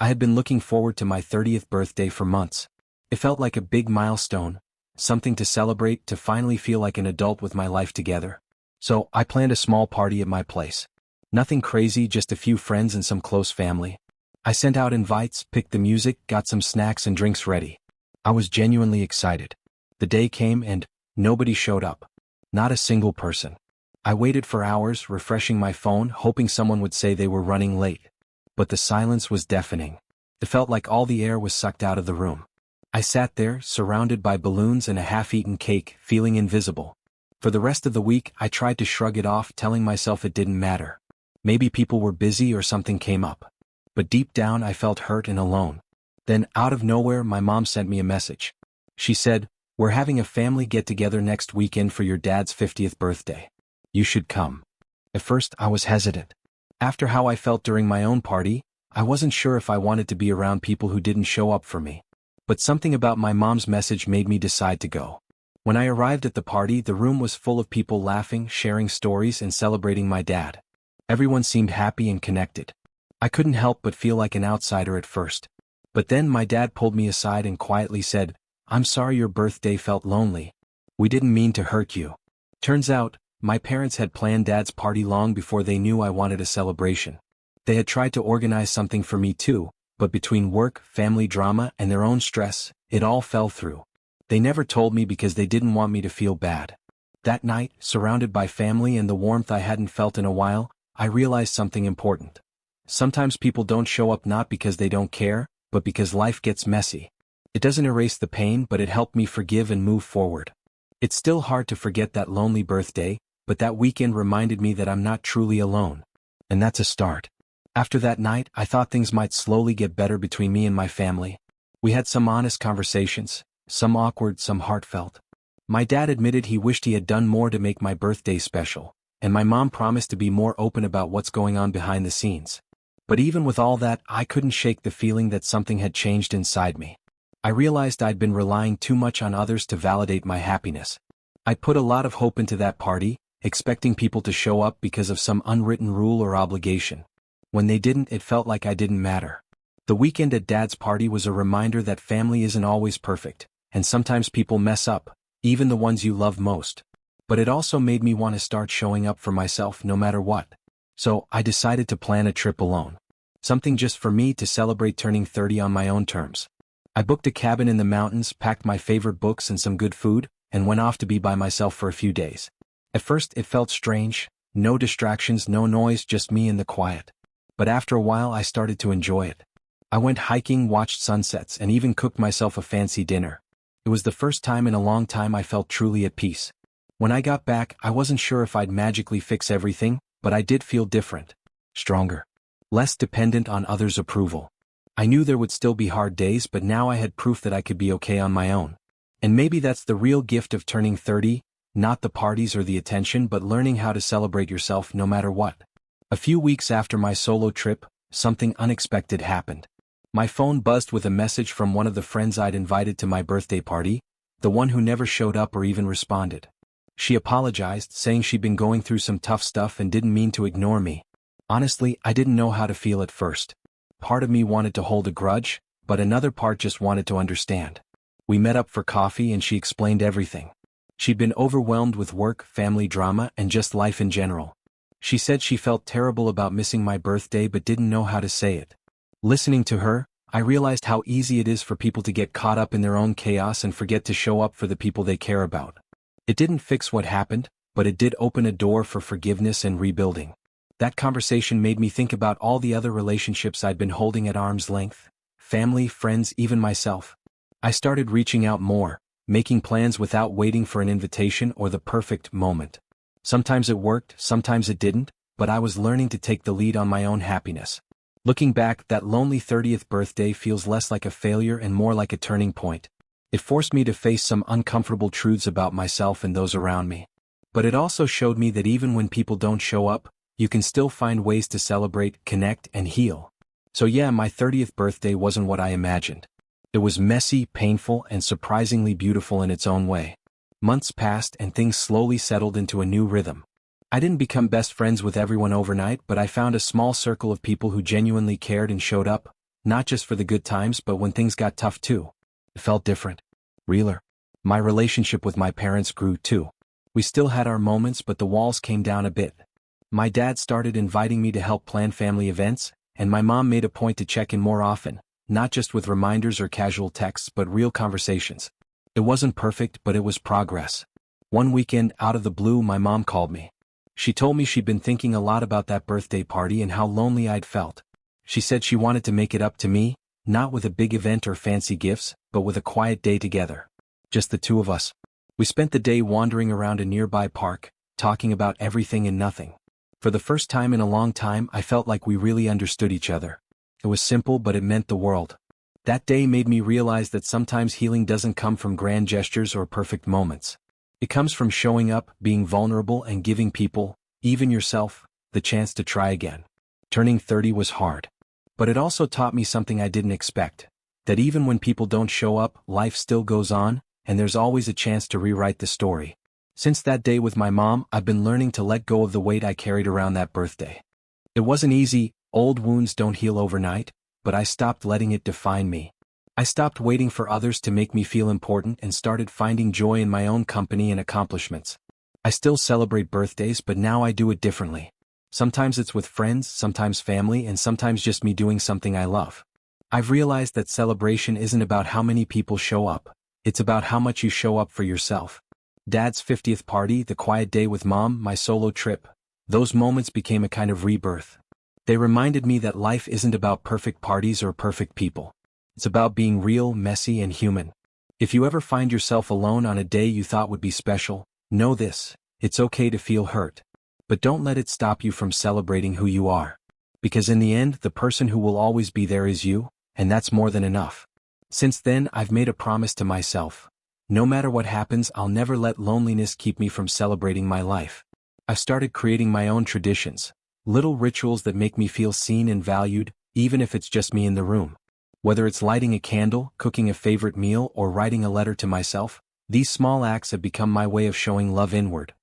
I had been looking forward to my 30th birthday for months. It felt like a big milestone, something to celebrate, to finally feel like an adult with my life together. So, I planned a small party at my place. Nothing crazy, just a few friends and some close family. I sent out invites, picked the music, got some snacks and drinks ready. I was genuinely excited. The day came and nobody showed up. Not a single person. I waited for hours, refreshing my phone, hoping someone would say they were running late. But the silence was deafening. It felt like all the air was sucked out of the room. I sat there, surrounded by balloons and a half-eaten cake, feeling invisible. For the rest of the week, I tried to shrug it off, telling myself it didn't matter. Maybe people were busy or something came up. But deep down I felt hurt and alone. Then, out of nowhere, my mom sent me a message. She said, "We're having a family get-together next weekend for your dad's 50th birthday. You should come." At first, I was hesitant. After how I felt during my own party, I wasn't sure if I wanted to be around people who didn't show up for me. But something about my mom's message made me decide to go. When I arrived at the party, the room was full of people laughing, sharing stories, and celebrating my dad. Everyone seemed happy and connected. I couldn't help but feel like an outsider at first. But then my dad pulled me aside and quietly said, "I'm sorry your birthday felt lonely. We didn't mean to hurt you." Turns out, my parents had planned Dad's party long before they knew I wanted a celebration. They had tried to organize something for me too, but between work, family drama, and their own stress, it all fell through. They never told me because they didn't want me to feel bad. That night, surrounded by family and the warmth I hadn't felt in a while, I realized something important. Sometimes people don't show up not because they don't care, but because life gets messy. It doesn't erase the pain, but it helped me forgive and move forward. It's still hard to forget that lonely birthday, but that weekend reminded me that I'm not truly alone. And that's a start. After that night, I thought things might slowly get better between me and my family. We had some honest conversations, some awkward, some heartfelt. My dad admitted he wished he had done more to make my birthday special, and my mom promised to be more open about what's going on behind the scenes. But even with all that, I couldn't shake the feeling that something had changed inside me. I realized I'd been relying too much on others to validate my happiness. I put a lot of hope into that party, expecting people to show up because of some unwritten rule or obligation. When they didn't, it felt like I didn't matter. The weekend at Dad's party was a reminder that family isn't always perfect, and sometimes people mess up, even the ones you love most. But it also made me want to start showing up for myself no matter what. So, I decided to plan a trip alone. Something just for me to celebrate turning 30 on my own terms. I booked a cabin in the mountains, packed my favorite books and some good food, and went off to be by myself for a few days. At first, it felt strange. No distractions, no noise, just me and the quiet. But after a while, I started to enjoy it. I went hiking, watched sunsets, and even cooked myself a fancy dinner. It was the first time in a long time I felt truly at peace. When I got back, I wasn't sure if I'd magically fix everything, but I did feel different. Stronger. Less dependent on others' approval. I knew there would still be hard days, but now I had proof that I could be okay on my own. And maybe that's the real gift of turning 30, not the parties or the attention, but learning how to celebrate yourself no matter what. A few weeks after my solo trip, something unexpected happened. My phone buzzed with a message from one of the friends I'd invited to my birthday party, the one who never showed up or even responded. She apologized, saying she'd been going through some tough stuff and didn't mean to ignore me. Honestly, I didn't know how to feel at first. Part of me wanted to hold a grudge, but another part just wanted to understand. We met up for coffee and she explained everything. She'd been overwhelmed with work, family drama, and just life in general. She said she felt terrible about missing my birthday but didn't know how to say it. Listening to her, I realized how easy it is for people to get caught up in their own chaos and forget to show up for the people they care about. It didn't fix what happened, but it did open a door for forgiveness and rebuilding. That conversation made me think about all the other relationships I'd been holding at arm's length. Family, friends, even myself. I started reaching out more, making plans without waiting for an invitation or the perfect moment. Sometimes it worked, sometimes it didn't, but I was learning to take the lead on my own happiness. Looking back, that lonely 30th birthday feels less like a failure and more like a turning point. It forced me to face some uncomfortable truths about myself and those around me. But it also showed me that even when people don't show up, you can still find ways to celebrate, connect, and heal. So yeah, my 30th birthday wasn't what I imagined. It was messy, painful, and surprisingly beautiful in its own way. Months passed and things slowly settled into a new rhythm. I didn't become best friends with everyone overnight, but I found a small circle of people who genuinely cared and showed up, not just for the good times but when things got tough too. It felt different. Realer. My relationship with my parents grew too. We still had our moments but the walls came down a bit. My dad started inviting me to help plan family events, and my mom made a point to check in more often, not just with reminders or casual texts but real conversations. It wasn't perfect but it was progress. One weekend, out of the blue, my mom called me. She told me she'd been thinking a lot about that birthday party and how lonely I'd felt. She said she wanted to make it up to me, not with a big event or fancy gifts, but with a quiet day together. Just the two of us. We spent the day wandering around a nearby park, talking about everything and nothing. For the first time in a long time, I felt like we really understood each other. It was simple but it meant the world. That day made me realize that sometimes healing doesn't come from grand gestures or perfect moments. It comes from showing up, being vulnerable and giving people, even yourself, the chance to try again. Turning 30 was hard. But it also taught me something I didn't expect. That even when people don't show up, life still goes on, and there's always a chance to rewrite the story. Since that day with my mom, I've been learning to let go of the weight I carried around that birthday. It wasn't easy, old wounds don't heal overnight, but I stopped letting it define me. I stopped waiting for others to make me feel important and started finding joy in my own company and accomplishments. I still celebrate birthdays but now I do it differently. Sometimes it's with friends, sometimes family, and sometimes just me doing something I love. I've realized that celebration isn't about how many people show up. It's about how much you show up for yourself. Dad's 50th party, the quiet day with Mom, my solo trip. Those moments became a kind of rebirth. They reminded me that life isn't about perfect parties or perfect people. It's about being real, messy, and human. If you ever find yourself alone on a day you thought would be special, know this: it's okay to feel hurt. But don't let it stop you from celebrating who you are. Because in the end, the person who will always be there is you, and that's more than enough. Since then, I've made a promise to myself. No matter what happens, I'll never let loneliness keep me from celebrating my life. I've started creating my own traditions, little rituals that make me feel seen and valued, even if it's just me in the room. Whether it's lighting a candle, cooking a favorite meal, or writing a letter to myself, these small acts have become my way of showing love inward.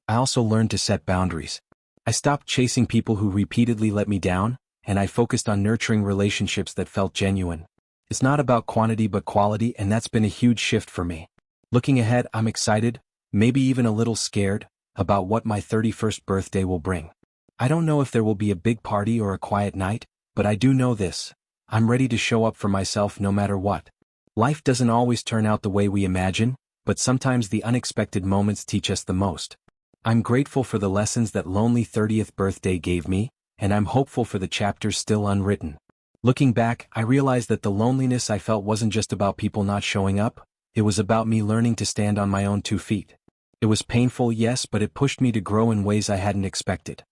I also learned to set boundaries. I stopped chasing people who repeatedly let me down, and I focused on nurturing relationships that felt genuine. It's not about quantity but quality, and that's been a huge shift for me. Looking ahead, I'm excited, maybe even a little scared, about what my 31st birthday will bring. I don't know if there will be a big party or a quiet night, but I do know this: I'm ready to show up for myself no matter what. Life doesn't always turn out the way we imagine, but sometimes the unexpected moments teach us the most. I'm grateful for the lessons that lonely 30th birthday gave me, and I'm hopeful for the chapters still unwritten. Looking back, I realized that the loneliness I felt wasn't just about people not showing up, it was about me learning to stand on my own 2 feet. It was painful, yes, but it pushed me to grow in ways I hadn't expected.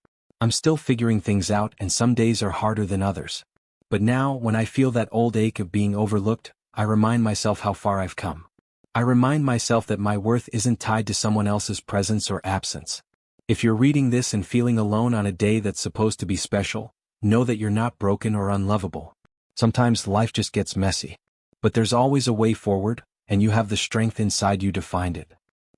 I'm still figuring things out, and some days are harder than others. But now, when I feel that old ache of being overlooked, I remind myself how far I've come. I remind myself that my worth isn't tied to someone else's presence or absence. If you're reading this and feeling alone on a day that's supposed to be special, know that you're not broken or unlovable. Sometimes life just gets messy. But there's always a way forward, and you have the strength inside you to find it.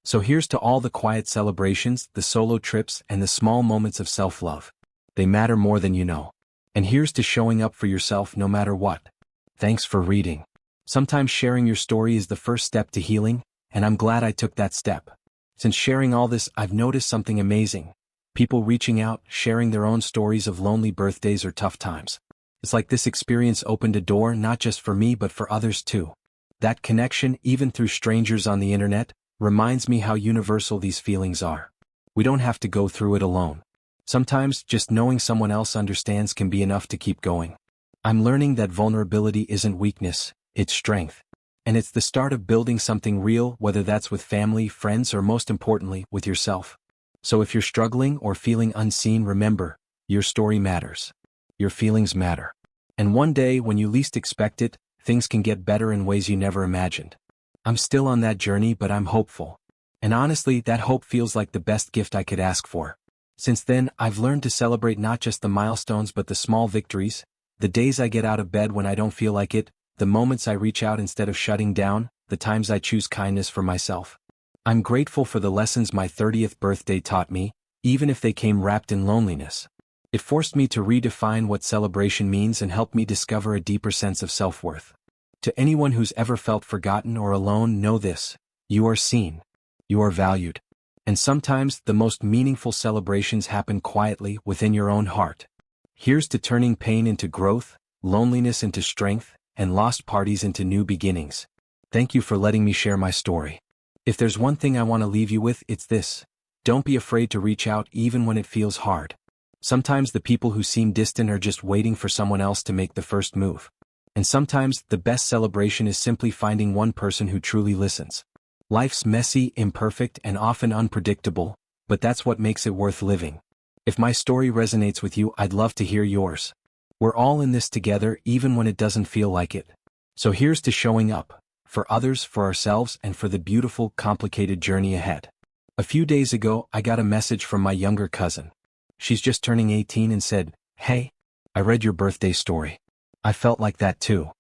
So here's to all the quiet celebrations, the solo trips, and the small moments of self-love. They matter more than you know. And here's to showing up for yourself no matter what. Thanks for reading. Sometimes sharing your story is the first step to healing, and I'm glad I took that step. Since sharing all this, I've noticed something amazing. People reaching out, sharing their own stories of lonely birthdays or tough times. It's like this experience opened a door not just for me but for others too. That connection, even through strangers on the internet, reminds me how universal these feelings are. We don't have to go through it alone. Sometimes, just knowing someone else understands can be enough to keep going. I'm learning that vulnerability isn't weakness, it's strength. And it's the start of building something real, whether that's with family, friends, or most importantly, with yourself. So if you're struggling or feeling unseen, remember, your story matters. Your feelings matter. And one day, when you least expect it, things can get better in ways you never imagined. I'm still on that journey, but I'm hopeful. And honestly, that hope feels like the best gift I could ask for. Since then, I've learned to celebrate not just the milestones but the small victories, the days I get out of bed when I don't feel like it, the moments I reach out instead of shutting down, the times I choose kindness for myself. I'm grateful for the lessons my 30th birthday taught me, even if they came wrapped in loneliness. It forced me to redefine what celebration means and helped me discover a deeper sense of self-worth. To anyone who's ever felt forgotten or alone, know this: you are seen. You are valued. And sometimes the most meaningful celebrations happen quietly within your own heart. Here's to turning pain into growth, loneliness into strength, and lost parties into new beginnings. Thank you for letting me share my story. If there's one thing I want to leave you with, it's this: don't be afraid to reach out even when it feels hard. Sometimes the people who seem distant are just waiting for someone else to make the first move. And sometimes the best celebration is simply finding one person who truly listens. Life's messy, imperfect, and often unpredictable, but that's what makes it worth living. If my story resonates with you, I'd love to hear yours. We're all in this together, even when it doesn't feel like it. So here's to showing up, for others, for ourselves, and for the beautiful, complicated journey ahead. A few days ago, I got a message from my younger cousin. She's just turning 18 and said, "Hey, I read your birthday story. I felt like that too."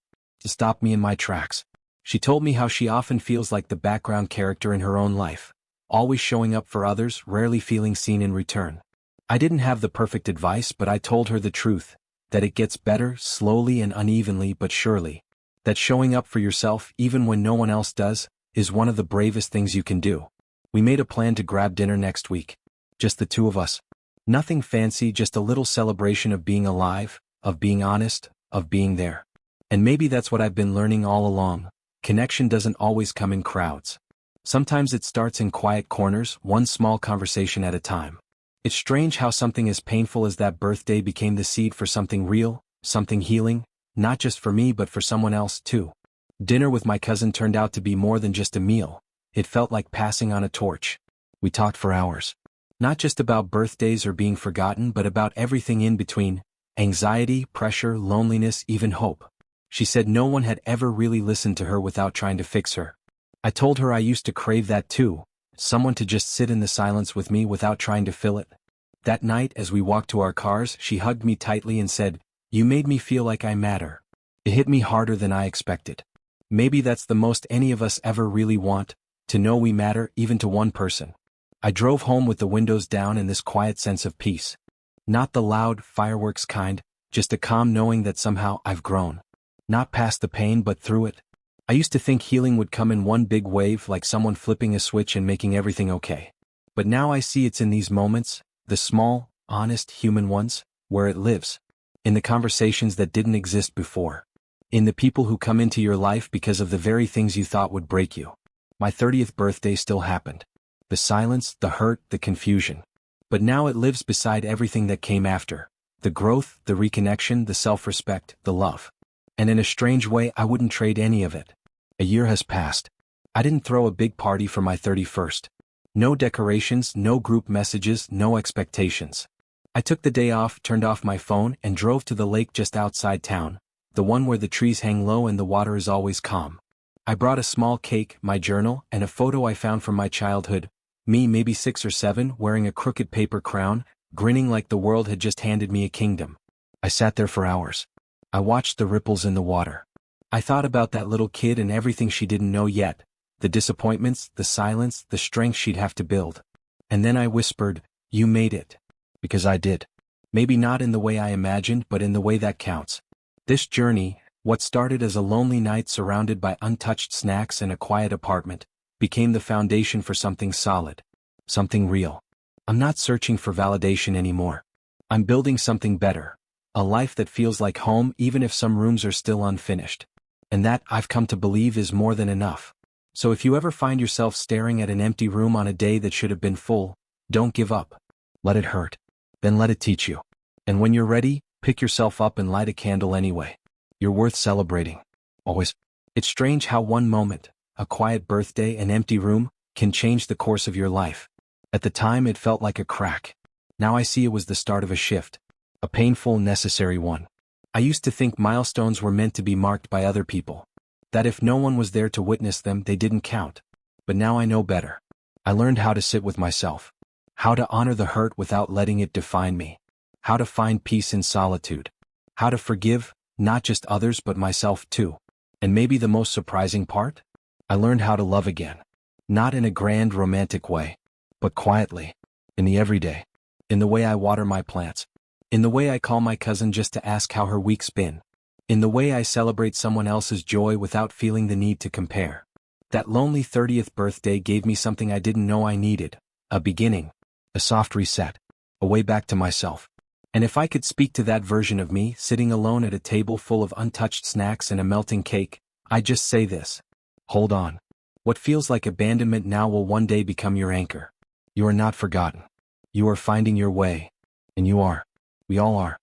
It stopped me in my tracks. She told me how she often feels like the background character in her own life, always showing up for others, rarely feeling seen in return. I didn't have the perfect advice, but I told her the truth, that it gets better, slowly and unevenly but surely. That showing up for yourself, even when no one else does, is one of the bravest things you can do. We made a plan to grab dinner next week. Just the two of us. Nothing fancy, just a little celebration of being alive, of being honest, of being there. And maybe that's what I've been learning all along. Connection doesn't always come in crowds. Sometimes it starts in quiet corners, one small conversation at a time. It's strange how something as painful as that birthday became the seed for something real, something healing, not just for me but for someone else too. Dinner with my cousin turned out to be more than just a meal. It felt like passing on a torch. We talked for hours. Not just about birthdays or being forgotten, but about everything in between: anxiety, pressure, loneliness, even hope. She said no one had ever really listened to her without trying to fix her. I told her I used to crave that too, someone to just sit in the silence with me without trying to fill it. That night, as we walked to our cars, she hugged me tightly and said, "You made me feel like I matter." It hit me harder than I expected. Maybe that's the most any of us ever really want, to know we matter, even to one person. I drove home with the windows down and this quiet sense of peace. Not the loud, fireworks kind, just a calm knowing that somehow I've grown. Not past the pain but through it. I used to think healing would come in one big wave, like someone flipping a switch and making everything okay. But now I see it's in these moments, the small, honest, human ones, where it lives. In the conversations that didn't exist before. In the people who come into your life because of the very things you thought would break you. My 30th birthday still happened. The silence, the hurt, the confusion. But now it lives beside everything that came after. The growth, the reconnection, the self-respect, the love. And in a strange way, I wouldn't trade any of it. A year has passed. I didn't throw a big party for my 31st. No decorations, no group messages, no expectations. I took the day off, turned off my phone, and drove to the lake just outside town, the one where the trees hang low and the water is always calm. I brought a small cake, my journal, and a photo I found from my childhood. Me, maybe 6 or 7, wearing a crooked paper crown, grinning like the world had just handed me a kingdom. I sat there for hours. I watched the ripples in the water. I thought about that little kid and everything she didn't know yet, the disappointments, the silence, the strength she'd have to build. And then I whispered, "You made it." Because I did. Maybe not in the way I imagined, but in the way that counts. This journey, what started as a lonely night surrounded by untouched snacks and a quiet apartment, became the foundation for something solid. Something real. I'm not searching for validation anymore. I'm building something better. A life that feels like home even if some rooms are still unfinished. And that, I've come to believe, is more than enough. So if you ever find yourself staring at an empty room on a day that should have been full, don't give up. Let it hurt. Then let it teach you. And when you're ready, pick yourself up and light a candle anyway. You're worth celebrating. Always. It's strange how one moment, a quiet birthday, an empty room, can change the course of your life. At the time it felt like a crack. Now I see it was the start of a shift. A painful, necessary one. I used to think milestones were meant to be marked by other people. That if no one was there to witness them, they didn't count. But now I know better. I learned how to sit with myself. How to honor the hurt without letting it define me. How to find peace in solitude. How to forgive, not just others but myself too. And maybe the most surprising part? I learned how to love again. Not in a grand romantic way, but quietly. In the everyday. In the way I water my plants. In the way I call my cousin just to ask how her week's been. In the way I celebrate someone else's joy without feeling the need to compare. That lonely 30th birthday gave me something I didn't know I needed. A beginning. A soft reset. A way back to myself. And if I could speak to that version of me, sitting alone at a table full of untouched snacks and a melting cake, I'd just say this. Hold on. What feels like abandonment now will one day become your anchor. You are not forgotten. You are finding your way. And you are. We all are.